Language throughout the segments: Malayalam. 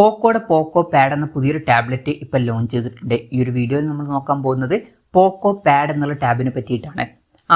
പോക്കോയുടെ പോക്കോ പാഡ് എന്ന പുതിയൊരു ടാബ്ലറ്റ് ഇപ്പോൾ ലോഞ്ച് ചെയ്തിട്ടുണ്ട്. ഈ ഒരു വീഡിയോയിൽ നമ്മൾ നോക്കാൻ പോകുന്നത് പോക്കോ പാഡ് എന്നുള്ള ടാബിനെ പറ്റിയിട്ടാണ്.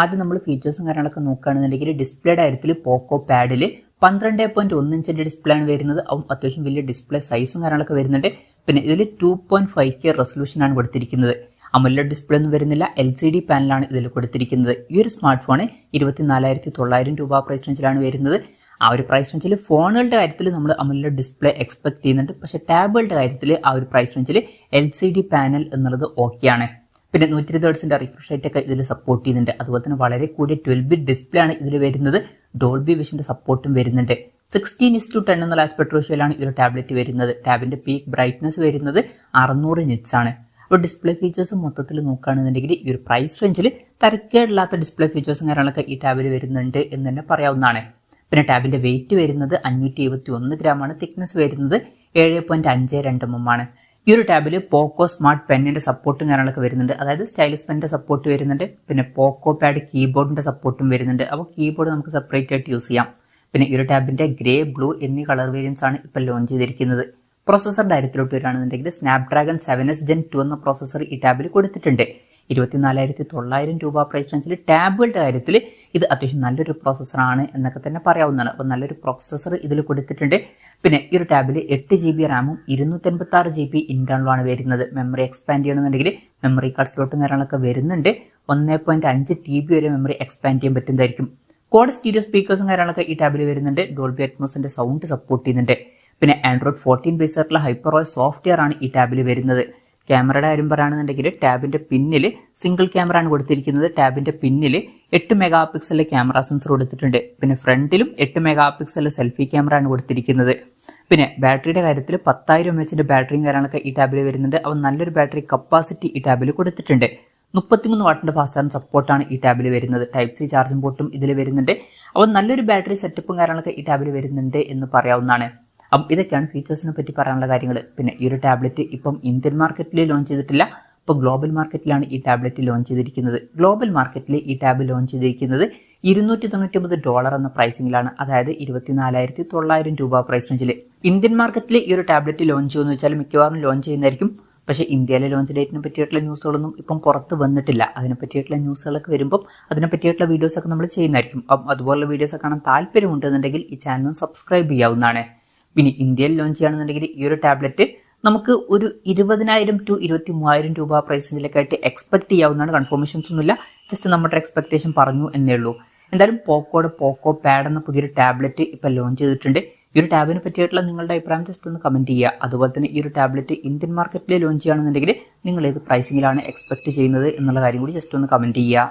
ആദ്യം നമ്മൾ ഫീച്ചേഴ്സും കാര്യങ്ങളൊക്കെ നോക്കുകയാണെന്നുണ്ടെങ്കിൽ ഡിസ്പ്ലേയുടെ കാര്യത്തിൽ പോക്കോ പാഡിൽ 12.1 ഇഞ്ചിന്റെ ഡിസ്പ്ലേ ആണ് വരുന്നത്. അത്യാവശ്യം വലിയ ഡിസ്പ്ലേ സൈസും കാര്യങ്ങളൊക്കെ വരുന്നുണ്ട്. പിന്നെ ഇതിൽ 2.5K റെസൊല്യൂഷൻ ആണ് കൊടുത്തിരിക്കുന്നത്. അമോലെഡ് ഡിസ്പ്ലേ ഒന്നും വരുന്നില്ല, LCD പാനലാണ് ഇതിൽ കൊടുത്തിരിക്കുന്നത്. ഈ ഒരു സ്മാർട്ട് ഫോൺ 24,900 രൂപ പ്രൈസ് റേഞ്ചിലാണ് വരുന്നത്. ആ ഒരു പ്രൈസ് റേഞ്ചിൽ ഫോണുകളുടെ കാര്യത്തിൽ നമ്മൾ അമോലെഡ് ഡിസ്പ്ലേ എക്സ്പെക്ട് ചെയ്യുന്നുണ്ട്. പക്ഷേ ടാബുകളുടെ കാര്യത്തിൽ ആ ഒരു പ്രൈസ് റേഞ്ചിൽ LCD പാനൽ എന്നുള്ളത് ഓക്കെയാണ്. പിന്നെ 120 ഹെർട്സിന്റെ റിഫ്രഷ് റേറ്റ് ഒക്കെ ഇതിൽ സപ്പോർട്ട് ചെയ്യുന്നുണ്ട്. അതുപോലെ തന്നെ വളരെ കൂടിയ 12-ബിറ്റ് ഡിസ്പ്ലേ ആണ് ഇതിൽ വരുന്നത്. ഡോൾബി വിഷന്റെ സപ്പോർട്ടും വരുന്നുണ്ട്. 16:10 എന്നുള്ള ആസ്പെക്ട് റേഷ്യോയിലാണ് ഈ ഒരു ടാബ്ലറ്റ് വരുന്നത്. ടാബിന്റെ പീക്ക് ബ്രൈറ്റ്നസ് വരുന്നത് 600 നിറ്റ്സ് ആണ്. അപ്പോൾ ഡിസ്പ്ലേ ഫീച്ചേഴ്സ് മൊത്തത്തിൽ നോക്കുകയാണെന്നുണ്ടെങ്കിൽ ഈ ഒരു പ്രൈസ് റേഞ്ചിൽ തരക്കേടില്ലാത്ത ഡിസ്പ്ലേ ഫീച്ചേഴ്സും കാര്യങ്ങളൊക്കെ ഈ ടാബിൽ വരുന്നുണ്ട് എന്ന് തന്നെ പറയാവുന്നതാണ്. പിന്നെ ടാബിന്റെ വെയിറ്റ് വരുന്നത് 571 ഗ്രാമാണ്. തിക്നെസ് വരുന്നത് 7.52 mm ആണ്. ഈ ഒരു ടാബിൽ പോക്കോ സ്മാർട്ട് പെന്നിന്റെ സപ്പോർട്ടും കാര്യങ്ങളൊക്കെ വരുന്നുണ്ട്. അതായത് സ്റ്റൈലിഷ് പെന്നിന്റെ സപ്പോർട്ട് വരുന്നുണ്ട്. പിന്നെ പോക്കോ പാഡ് കീബോർഡിന്റെ സപ്പോർട്ടും വരുന്നുണ്ട്. അപ്പോൾ കീബോർഡ് നമുക്ക് സെപ്പറേറ്റ് ആയിട്ട് യൂസ് ചെയ്യാം. പിന്നെ ഈ ഒരു ടാബിന്റെ ഗ്രേ, ബ്ലൂ എന്നീ കളർ വേരിയൻസ് ആണ് ഇപ്പോൾ ലോഞ്ച് ചെയ്തിരിക്കുന്നത്. പ്രോസസറിന്റെ കാര്യത്തിലോട്ട് വരികയാണെന്നുണ്ടെങ്കിൽ സ്നാപ്ഡ്രാഗൺ 7S Gen 2 എന്ന പ്രോസസർ ഈ ടാബിൽ കൊടുത്തിട്ടുണ്ട്. 24,900 രൂപ പ്രൈസ് റേഞ്ചിൽ ടാബുകളുടെ കാര്യത്തിൽ ഇത് അത്യാവശ്യം നല്ലൊരു പ്രോസസ്സറാണ് എന്നൊക്കെ തന്നെ പറയാവുന്നതാണ്. അപ്പോൾ നല്ലൊരു പ്രോസസ്സർ ഇതിൽ കൊടുത്തിട്ടുണ്ട്. പിന്നെ ഈ ഒരു ടാബിൽ 8GB റാമും 256GB ഇന്റേണലുമാണ് വരുന്നത്. മെമ്മറി എക്സ്പാൻഡ് ചെയ്യണമെന്നുണ്ടെങ്കിൽ മെമ്മറി കാർഡ് സ്ലോട്ടും കാര്യങ്ങളൊക്കെ വരുന്നുണ്ട്. 1.5 TB വരെ മെമ്മറി എക്സ്പാൻഡ് ചെയ്യാൻ പറ്റുന്നതായിരിക്കും. ക്വാഡ് സ്റ്റീരിയോ സ്പീക്കേഴ്സും കാര്യങ്ങളൊക്കെ ഈ ടാബിൽ വരുന്നുണ്ട്. ഡോൾബി അറ്റ്മോസിന്റെ സൗണ്ട് സപ്പോർട്ട് ചെയ്യുന്നുണ്ട്. പിന്നെ ആൻഡ്രോയിഡ് 14 ബേസ് ആയിട്ടുള്ള ഹൈപ്പറോയ് സോഫ്റ്റ്വെയർ ആണ് ഈ ടാബിൽ വരുന്നത്. ക്യാമറയുടെ കാര്യം പറയുകയാണെന്നുണ്ടെങ്കിൽ ടാബിന്റെ പിന്നിൽ സിംഗിൾ ക്യാമറ ആണ് കൊടുത്തിരിക്കുന്നത്. ടാബിന്റെ പിന്നിൽ 8 മെഗാ പിക്സലിലെ ക്യാമറ സെൻസർ കൊടുത്തിട്ടുണ്ട്. പിന്നെ ഫ്രണ്ടിലും 8 മെഗാ പിക്സലിലെ സെൽഫി ക്യാമറ ആണ് കൊടുത്തിരിക്കുന്നത്. പിന്നെ ബാറ്ററിയുടെ കാര്യത്തിൽ 10,000 mAh ബാറ്ററിയും കാര്യങ്ങളൊക്കെ ഈ ടാബിൽ വരുന്നുണ്ട്. അപ്പോൾ നല്ലൊരു ബാറ്ററി കപ്പാസിറ്റി ഈ ടാബിൽ കൊടുത്തിട്ടുണ്ട്. 33 വാട്ടിന്റെ ഫാസ്റ്റ് ചാർജിംഗ് സപ്പോർട്ടാണ് ഈ ടാബിൽ വരുന്നത്. ടൈപ്പ് സി ചാർജിംഗ് പോർട്ടും ഇതിൽ വരുന്നുണ്ട്. അപ്പോൾ നല്ലൊരു ബാറ്ററി സെറ്റപ്പും കാര്യങ്ങളൊക്കെ ഈ ടാബിൽ വരുന്നുണ്ട് എന്ന് പറയാവുന്നതാണ്. അപ്പം ഇതൊക്കെയാണ് ഫീച്ചേഴ്സിനെ പറ്റി പറയാനുള്ള കാര്യങ്ങൾ. പിന്നെ ഈ ഒരു ടാബ്ലറ്റ് ഇപ്പം ഇന്ത്യൻ മാർക്കറ്റിൽ ലോഞ്ച് ചെയ്തിട്ടില്ല. ഇപ്പോൾ ഗ്ലോബൽ മാർക്കറ്റിലാണ് ഈ ടാബ്ലറ്റ് ലോഞ്ച് ചെയ്തിരിക്കുന്നത്. ഗ്ലോബൽ മാർക്കറ്റിൽ ഈ ടാബ് ലോഞ്ച് ചെയ്തിരിക്കുന്നത് $299 എന്ന പ്രൈസിംഗിലാണ്. അതായത് 24,900 രൂപ പ്രൈസ് റേഞ്ചിൽ. ഇന്ത്യൻ മാർക്കറ്റിൽ ഈ ഒരു ടാബ്ലറ്റ് ലോഞ്ച് ചെയ്യുമെന്ന് വെച്ചാൽ മിക്കവാറും ലോഞ്ച് ചെയ്യുന്നതായിരിക്കും. പക്ഷേ ഇന്ത്യയിലെ ലോഞ്ച് ഡേറ്റിനെ പറ്റിയിട്ടുള്ള ന്യൂസുകളൊന്നും ഇപ്പം പുറത്ത് വന്നിട്ടില്ല. അതിനെ പറ്റിയിട്ടുള്ള ന്യൂസുകളൊക്കെ വരുമ്പം അതിനെ പറ്റിയിട്ടുള്ള വീഡിയോസൊക്കെ നമ്മൾ ചെയ്യുന്നതായിരിക്കും. അപ്പം അതുപോലുള്ള വീഡിയോസ് കാണാൻ താല്പര്യമുണ്ടെന്നുണ്ടെങ്കിൽ ഈ ചാനൽ സബ്സ്ക്രൈബ് ചെയ്യാവുന്നതാണ്. പിന്നെ ഇന്ത്യയിൽ ലോഞ്ച് ചെയ്യുകയാണെന്നുണ്ടെങ്കിൽ ഈ ഒരു ടാബ്ലറ്റ് നമുക്ക് ഒരു 20,000 to 23,000 രൂപ പ്രൈസ് റേഞ്ചിലൊക്കെ ആയിട്ട് എക്സ്പെക്ട് ചെയ്യാവുന്നതാണ്. കൺഫർമേഷൻസ് ഒന്നുമില്ല, ജസ്റ്റ് നമ്മുടെ എക്സ്പെക്ടേഷൻ പറഞ്ഞു എന്നേ ഉള്ളൂ. എന്തായാലും പോക്കോയുടെ പോക്കോ പാഡ് എന്ന പുതിയൊരു ടാബ്ലറ്റ് ഇപ്പോൾ ലോഞ്ച് ചെയ്തിട്ടുണ്ട്. ഈ ഒരു ടാബിനെ പറ്റിയിട്ടുള്ള നിങ്ങളുടെ അഭിപ്രായം ജസ്റ്റ് ഒന്ന് കമന്റ് ചെയ്യുക. അതുപോലെ തന്നെ ഈ ഒരു ടാബ്ലറ്റ് ഇന്ത്യൻ മാർക്കറ്റിൽ ലോഞ്ച് ചെയ്യുകയാണെന്നുണ്ടെങ്കിൽ നിങ്ങൾ ഏത് പ്രൈസിങ്ങിലാണ് എക്സ്പെക്ട് ചെയ്യുന്നത് എന്നുള്ള കാര്യം കൂടി ജസ്റ്റ് ഒന്ന് കമന്റ് ചെയ്യുക.